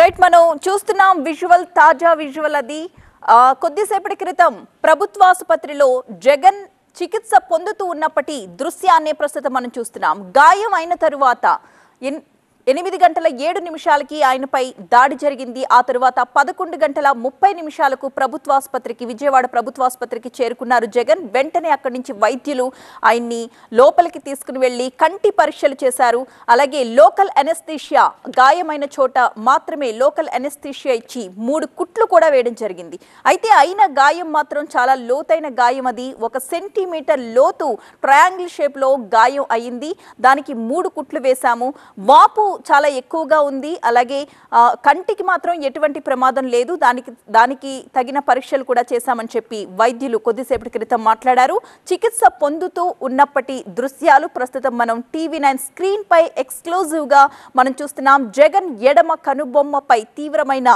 Right మనం చూస్తున్నాం visual తాజా విజువల్ అది కొద్దిసేపటి క్రితం ప్రభుత్వ ఆసుపత్రిలో జగన్ చికిత్స పొందుతూ ఉన్నప్పటి దృశ్యాన్ని ప్రస్తుతం మనం చూస్తున్నాం. గాయం అయిన తరువాత 8 గంటల 7 నిమిషాలకి ఆయనపై దాడి జరిగింది. ఆ తరువాత 11 గంటల 30 నిమిషాలకు విజయవాడ ప్రభుత్వ ఆసుపత్రికి చేరుకున్నారు జగన్. వెంటనే అక్కడి నుంచి వైద్యులు ఆయన్ని లోపలికి తీసుకుని వెళ్లి కంటి పరీక్షలు చేశారు. అలాగే లోకల్ అనెస్థీషియా, గాయమైన చోట మాత్రమే లోకల్ అనెస్థీషియా ఇచ్చి 3 కుట్లు కూడా వేయడం జరిగింది. అయితే అయిన గాయం మాత్రం చాలా లోతైన గాయం. అది 1 సెంటీమీటర్ లోతు ట్రయాంగిల్ షేప్ లో గాయం అయింది. దానికి 3 కుట్లు వేశాము. వాపు చాలా ఎక్కువగా ఉంది. అలాగే కంటికి మాత్రం ఎటువంటి ప్రమాదం లేదు. దానికి తగిన పరీక్షలు కూడా చేశామని చెప్పి వైద్యులు కొద్దిసేపటి క్రితం మాట్లాడారు. చికిత్స పొందుతూ ఉన్నప్పటి దృశ్యాలు ప్రస్తుతం మనం టీవీ9 స్క్రీన్ పై ఎక్స్క్లూజివ్ గా మనం చూస్తున్నాం. జగన్ ఎడమ కనుబొమ్మపై తీవ్రమైన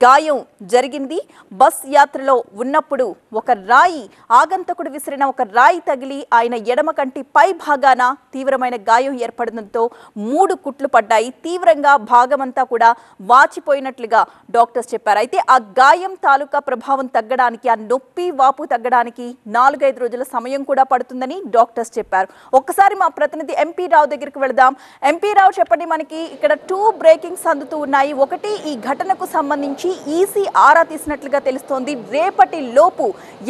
గాయం జరిగింది. బస్ యాత్రలో ఉన్నప్పుడు ఒక రాయి, ఆగంతకుడు విసిరిన ఒక రాయి తగిలి ఆయన ఎడమ కంటి పై భాగాన తీవ్రమైన గాయం ఏర్పడడంతో 3 కుట్లు పడ్డాయి. తీవ్రంగా భాగమంతా కూడా వాచిపోయినట్లుగా డాక్టర్స్ చెప్పారు. అయితే ఆ గాయం తాలూకా ప్రభావం తగ్గడానికి, ఆ నొప్పి వాపు తగ్గడానికి 4-5 రోజుల సమయం కూడా పడుతుందని డాక్టర్స్ చెప్పారు. ఒక్కసారి మా ప్రతినిధి ఎంపీ రావు దగ్గరికి వెళదాం. ఎంపీ రావు, చెప్పండి, మనకి ఇక్కడ 2 బ్రేకింగ్స్ అందుతూ ఉన్నాయి. ఒకటి, ఈ ఘటనకు సంబంధించి ఈసీ ఆరా తీసినట్లుగా తెలుస్తోంది. రేపటి లోపు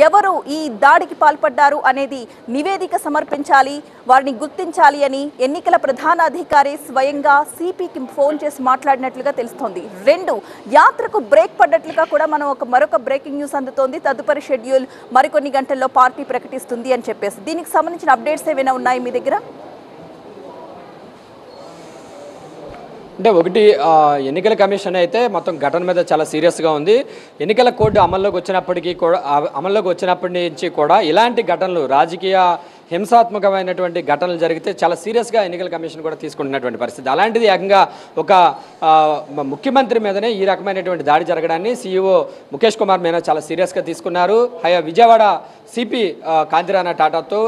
ఎవరు ఈ దాడికి పాల్పడ్డారు అనేది నివేదిక సమర్పించాలి, వారిని గుర్తించాలి అని ఎన్నికల ప్రధానాధికారి స్వయంగా సిపికి ఫోన్ చేసి మాట్లాడినట్లుగా తెలుస్తోంది. 2, యాత్రకు బ్రేక్ పడ్డట్లుగా కూడా మనం మరొక బ్రేకింగ్ న్యూస్ అందుతోంది. తదుపరి షెడ్యూల్ మరికొన్ని గంటల్లో పార్టీ ప్రకటిస్తుంది అని చెప్పేసి. దీనికి సంబంధించిన అప్డేట్స్ ఏమైనా ఉన్నాయి మీ దగ్గర? అంటే ఒకటి, ఎన్నికల కమిషన్ అయితే మొత్తం ఘటన మీద చాలా సీరియస్గా ఉంది. ఎన్నికల కోడ్ అమల్లోకి వచ్చినప్పటి నుంచి కూడా ఇలాంటి ఘటనలు, రాజకీయ హింసాత్మకమైనటువంటి ఘటనలు జరిగితే చాలా సీరియస్గా ఎన్నికల కమిషన్ కూడా తీసుకుంటున్నటువంటి పరిస్థితి. అలాంటిది ఏకంగా ఒక ముఖ్యమంత్రి మీదనే ఈ రకమైనటువంటి దాడి జరగడాన్ని సీఈఓ ముఖేష్ కుమార్ మీనా చాలా సీరియస్గా తీసుకున్నారు. విజయవాడ సిపి కాంతిరాణ టాటాతో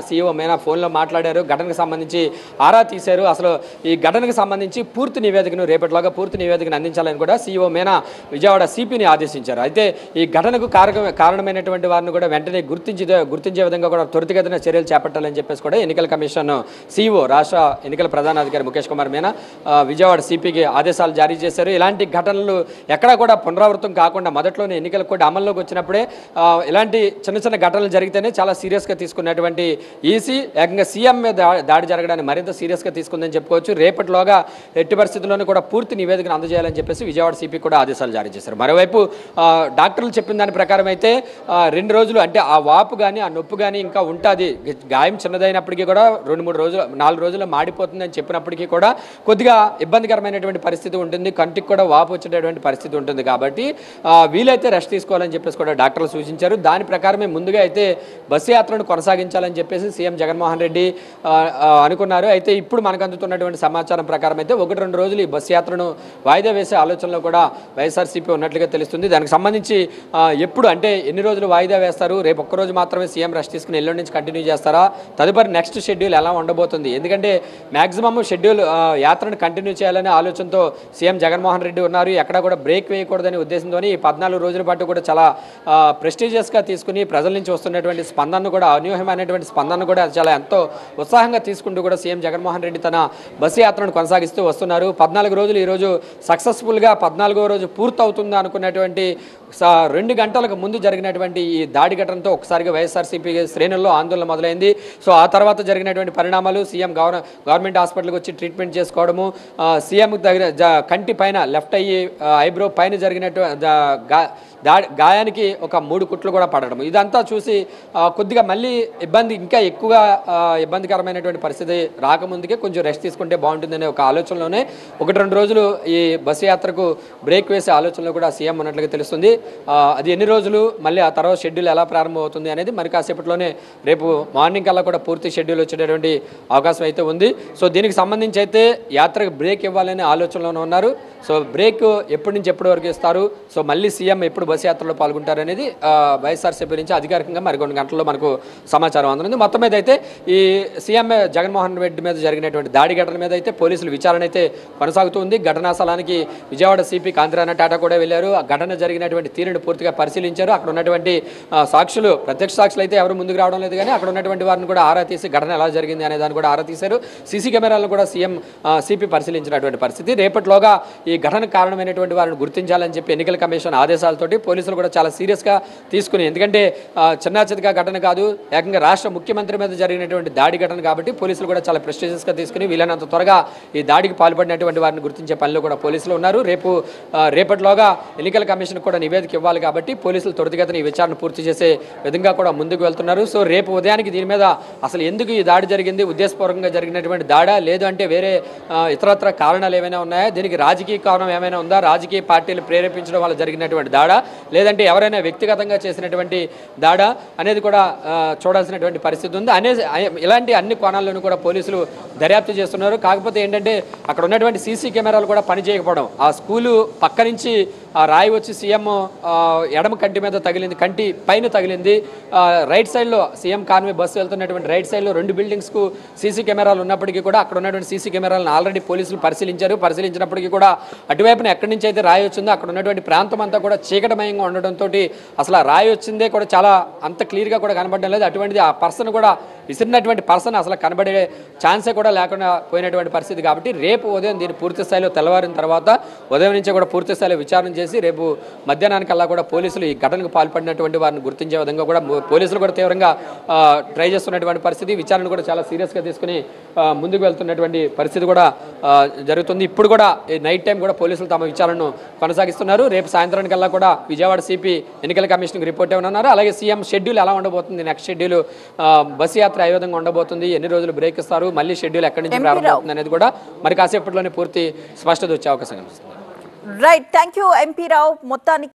సీఈఓ మీనా ఫోన్లో మాట్లాడారు. ఘటనకు సంబంధించి ఆరా తీశారు. అసలు ఈ ఘటనకు సంబంధించి పూర్తి నివేదికను రేపటిలాగా పూర్తి నివేదికను అందించాలని కూడా సీఈఓ మీనా విజయవాడ సిపిని ఆదేశించారు. అయితే ఈ ఘటనకు కారణమైనటువంటి వారిని కూడా వెంటనే గుర్తించే విధంగా కూడా త్వరితగతిన చర్యలు చేపట్టాలని చెప్పేసి కూడా ఎన్నికల కమిషన్ సీఈఓ, రాష్ట్ర ఎన్నికల ప్రధానాధికారి ముఖేష్ కుమార్ మీనా విజయవాడ సిపికి ఆదేశాలు జారీ చేశారు. ఇలాంటి ఘటనలు ఎక్కడా కూడా పునరావృతం కాకుండా మొదట్లోనే ఎన్నికల కోడ్ అమల్లోకి వచ్చినప్పుడే ఇలాంటి చిన్న చిన్న ఘటనలు జరిగితేనే చాలా సీరియస్గా తీసుకున్నటువంటి ఈసీ ఏకంగా సీఎం మీద దాడి జరగడాన్ని మరింత సీరియస్గా తీసుకుందని చెప్పుకోవచ్చు. రేపటిలోగా ఎట్టి పరిస్థితుల్లోనూ కూడా పూర్తి నివేదికను అందజేయాలని చెప్పేసి విజయవాడ సిపి కూడా ఆదేశాలు జారీ చేశారు. మరోవైపు డాక్టర్లు చెప్పిన దాని ప్రకారం అయితే 2 రోజులు, అంటే ఆ వాపు కానీ ఆ నొప్పి కానీ ఇంకా ఉంటుంది. గాయం చిన్నదైనప్పటికీ కూడా 2-3 రోజులు 4 రోజుల్లో మాడిపోతుందని చెప్పినప్పటికీ కూడా కొద్దిగా ఇబ్బందికరమైనటువంటి పరిస్థితి ఉంటుంది. కంటికి కూడా వాపు వచ్చేటటువంటి పరిస్థితి ఉంటుంది. కాబట్టి వీలైతే రెస్ట్ తీసుకోవాలని చెప్పేసి కూడా డాక్టర్లు సూచించారు. దాని ప్రకారమే ముందుగా అయితే బస్సు యాత్రను కొనసాగించాలని చెప్పేసి సీఎం జగన్మోహన్ రెడ్డి అనుకున్నారు. అయితే ఇప్పుడు మనకు అందుతున్నటువంటి సమాచారం ప్రకారం అయితే 1-2 రోజులు ఈ బస్సు యాత్రను వాయిదా వేసే ఆలోచనలో కూడా వైఎస్ఆర్సీపీ ఉన్నట్లుగా తెలుస్తుంది. దానికి సంబంధించి ఎప్పుడు, అంటే ఎన్ని రోజులు వాయిదా వేస్తారు, రేపు ఒక్కరోజు మాత్రమే సీఎం రెస్ట్ తీసుకుని ఎల్లుండి నుంచి కంటిన్యూ చేస్తారా, తదుపరి నెక్స్ట్ షెడ్యూల్ ఎలా ఉండబోతుంది? ఎందుకంటే మ్యాక్సిమం షెడ్యూల్ యాత్రను కంటిన్యూ చేయాలనే ఆలోచనతో సీఎం జగన్మోహన్ రెడ్డి ఉన్నారు. ఎక్కడా కూడా బ్రేక్ వేయకూడదనే ఉద్దేశంతో 14 రోజుల పాటు కూడా చాలా ప్రెస్టీజియస్గా తీసుకుని ప్రజల నుంచి వస్తున్నటువంటి స్పందనను కూడా, అనూహ్యమైనటువంటి స్పందనను కూడా చాలా ఎంతో ఉత్సాహంగా తీసుకుంటూ కూడా సీఎం జగన్మోహన్ రెడ్డి తన బస్సు యాత్రను కొనసాగిస్తూ వస్తున్నారు. 14 రోజులు ఈరోజు సక్సెస్ఫుల్గా 14వ రోజు పూర్తవుతుందా అనుకున్నటువంటి 2 గంటలకు ముందు జరిగినటువంటి ఈ దాడి ఘటనతో ఒకసారిగా వైఎస్ఆర్సీపీ శ్రేణుల్లో ఆందోళన మొదలైంది. సో ఆ తర్వాత జరిగినటువంటి పరిణామాలు, సీఎం గవర్నమెంట్ హాస్పిటల్కి వచ్చి ట్రీట్మెంట్ చేసుకోవడము, సీఎం దగ్గర కంటి పైన లెఫ్ట్ ఐబ్రో పైన జరిగినట్టు గాయానికి ఒక 3 కుట్లు కూడా పడడం, ఇదంతా చూసి కొద్దిగా మళ్ళీ ఇంకా ఎక్కువగా ఇబ్బందికరమైనటువంటి పరిస్థితి రాకముందుకే కొంచెం రెస్ట్ తీసుకుంటే బాగుంటుందనే ఒక ఆలోచనలోనే 1-2 రోజులు ఈ బస్సు యాత్రకు బ్రేక్ వేసే ఆలోచనలో కూడా సీఎం ఉన్నట్లుగా తెలుస్తుంది. అది ఎన్ని రోజులు, మళ్ళీ ఆ తర్వాత షెడ్యూల్ ఎలా ప్రారంభమవుతుంది అనేది మరి కాసేపట్లోనే రేపు మార్నింగ్ కల్లా కూడా పూర్తి షెడ్యూల్ వచ్చేటటువంటి అవకాశం అయితే ఉంది. సో దీనికి సంబంధించి అయితే యాత్రకు బ్రేక్ ఇవ్వాలనే ఆలోచనలోనే ఉన్నారు. సో బ్రేక్ ఎప్పటి నుంచి ఎప్పటి వరకు ఇస్తారు, సో మళ్ళీ సీఎం ఎప్పుడు బస్సు యాత్రలో పాల్గొంటారు అనేది వైఎస్ఆర్సీపీ నుంచి అధికారికంగా మరికొన్ని గంటల్లో మనకు సమాచారం అందుతుంది. మొత్తం మీద అయితే ఈ సీఎం జగన్మోహన్ రెడ్డి మీద జరిగినటువంటి దాడి ఘటన మీద అయితే పోలీసులు విచారణ అయితే కొనసాగుతుంది. ఘటనా స్థలానికి విజయవాడ సిపి కాంతిరాణ టాటా కూడా వెళ్ళారు. ఆ ఘటన జరిగినటువంటి తీరును పూర్తిగా పరిశీలించారు. అక్కడ ఉన్నటువంటి సాక్షులు, ప్రత్యక్ష సాక్షులు అయితే ఎవరు ముందుకు రావడం లేదు, కానీ అక్కడ ఉన్నటువంటి వారిని కూడా ఆరా తీసి ఘటన ఎలా జరిగింది అనే దాన్ని కూడా ఆరా తీశారు. సీసీ కెమెరాలను కూడా సీఎం సిపి పరిశీలించినటువంటి పరిస్థితి. రేపటిలోగా ఈ ఘటనకు కారణమైనటువంటి వారిని గుర్తించాలని చెప్పి ఎన్నికల కమిషన్ ఆదేశాలతోటి పోలీసులు కూడా చాలా సీరియస్గా తీసుకుని, ఎందుకంటే చిన్న చితక ఘటన కాదు, ఏకంగా రాష్ట్ర ముఖ్యమంత్రి మీద జరిగినటువంటి దాడి ఘటన కాబట్టి పోలీసులు కూడా చాలా ప్రెస్టీజియస్గా తీసుకుని వీలైనంత త్వరగా ఈ దాడికి పాల్పడినటువంటి వారిని గుర్తించే పనిలో కూడా పోలీసులు ఉన్నారు. రేపటిలోగా ఎన్నికల కమిషన్ కూడా నివేదిక ఇవ్వాలి కాబట్టి పోలీసులు త్వరితగతిన ఈ విచారణ పూర్తి చేసే విధంగా కూడా ముందుకు వెళ్తున్నారు. సో రేపు ఉదయానికి దీని మీద అసలు ఎందుకు ఈ దాడి జరిగింది, ఉద్దేశపూర్వకంగా జరిగినటువంటి దాడా, లేదు అంటే వేరే ఇతరత్ర కారణాలు ఏమైనా ఉన్నాయా, దీనికి రాజకీయ కారణం ఏమైనా ఉందా, రాజకీయ పార్టీలు ప్రేరేపించడం వల్ల జరిగినటువంటి దాడా, లేదంటే ఎవరైనా వ్యక్తిగతంగా చేసినటువంటి దాడా అనేది కూడా చూడాల్సినటువంటి పరిస్థితి ఉంది. ఇలాంటి అన్ని కోణాల్లోనూ కూడా పోలీసులు దర్యాప్తు చేస్తున్నారు. కాకపోతే ఏంటంటే అక్కడ ఉన్నటువంటి సీసీ కెమెరాలు కూడా పనిచేయకపోవడం, ఆ స్కూలు పక్క నుంచి ఆ రాయి వచ్చి సీఎం ఎడమ కంటి మీద తగిలింది, కంటి పైన తగిలింది. రైట్ సైడ్లో సీఎం కాన్వే బస్సు వెళ్తున్నటువంటి రైట్ సైడ్లో 2 బిల్డింగ్స్కు సీసీ కెమెరాలు ఉన్నప్పటికీ కూడా అక్కడ ఉన్నటువంటి సీసీ కెమెరాలను ఆల్రెడీ పోలీసులు పరిశీలించినప్పటికీ కూడా అటువైపున ఎక్కడి నుంచి అయితే రాయి వచ్చిందో అక్కడ ఉన్నటువంటి ప్రాంతం అంతా కూడా చీకటమయంగా ఉండడంతో అసలు ఆ రాయి వచ్చిందే కూడా చాలా అంత క్లియర్గా కూడా కనబడడం లేదు. అటువంటిది ఆ పర్సన్ కూడా విసిరినటువంటి పర్సన్ అసలు కనబడే ఛాన్సే కూడా లేకుండా పోయినటువంటి పరిస్థితి. కాబట్టి రేపు ఉదయం దీన్ని పూర్తి స్థాయిలో తెల్లవారిన తర్వాత ఉదయం నుంచే కూడా పూర్తి స్థాయిలో విచారణ చేసి రేపు మధ్యాహ్నానికల్లా కూడా పోలీసులు ఈ ఘటనకు పాల్పడినటువంటి వారిని గుర్తించే విధంగా కూడా పోలీసులు కూడా తీవ్రంగా ట్రై చేస్తున్నటువంటి పరిస్థితి. విచారణ కూడా చాలా సీరియస్గా తీసుకుని ముందుకు వెళ్తున్నటువంటి పరిస్థితి కూడా జరుగుతుంది. ఇప్పుడు కూడా నైట్ టైం కూడా పోలీసులు తమ విచారణను కొనసాగిస్తున్నారు. రేపు సాయంత్రానికల్లా కూడా విజయవాడ సిపి ఎన్నికల కమిషన్కి రిపోర్ట్ ఏమన్నారు. అలాగే సీఎం షెడ్యూల్ ఎలా ఉండబోతుంది, నెక్స్ట్ షెడ్యూల్ బస్సు యాత్ర ఏ విధంగా ఉండబోతుంది, ఎన్ని రోజులు బ్రేక్ ఇస్తారు, మళ్ళీ షెడ్యూల్ ఎక్కడి నుంచి ప్రారంభమవుతుంది అనేది కూడా మరి కాసేపట్లోనే పూర్తి స్పష్టత వచ్చే అవకాశం కనిపిస్తుంది. రైట్, థ్యాంక్ యూ ఎంపీ రావు. మొత్తానికి